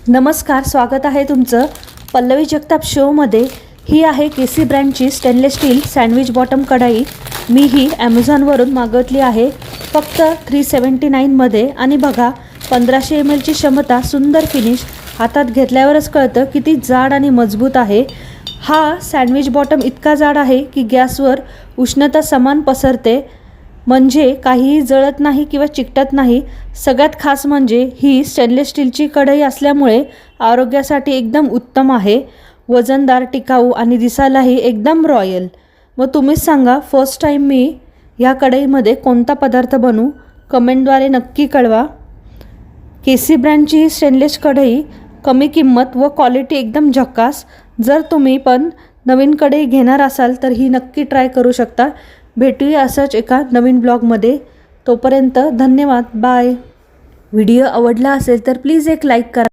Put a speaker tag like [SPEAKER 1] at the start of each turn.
[SPEAKER 1] नमस्कार, स्वागत आहे तुमचं पल्लवी जगताप शोमध्ये। ही आहे केसी ब्रँडची स्टेनलेस स्टील सँडविच बॉटम कढाई। मी ही ॲमेझॉनवरून मागवली आहे फक्त 379 मध्ये। आणि बघा 1500 ml ची क्षमता, सुंदर फिनिश, हातात घेतल्यावरच कळतं किती जाड आणि मजबूत आहे। हा सँडविच बॉटम इतका जाड आहे की गॅसवर उष्णता समान पसरते, म्हणजे काहीही जळत नाही किंवा चिकटत नाही। सगळ्यात खास म्हणजे ही स्टेनलेस स्टीलची कढई असल्यामुळे आरोग्यासाठी एकदम उत्तम आहे। वजनदार, टिकाऊ आणि दिसायलाही एकदम रॉयल। मग तुम्हीच सांगा, फर्स्ट टाइम मी ह्या कढईमध्ये कोणता पदार्थ बनवू? कमेंटद्वारे नक्की कळवा। केसी ब्रँडची ही स्टेनलेस कढई, कमी किंमत व क्वालिटी एकदम झकास। जर तुम्ही पण नवीन कढई घेणार असाल तर ही नक्की ट्राय करू शकता। भेटूया असंच एका नवीन ब्लॉगमध्ये। तोपर्यंत धन्यवाद, बाय। व्हिडिओ आवडला असेल तर प्लीज एक लाईक करा।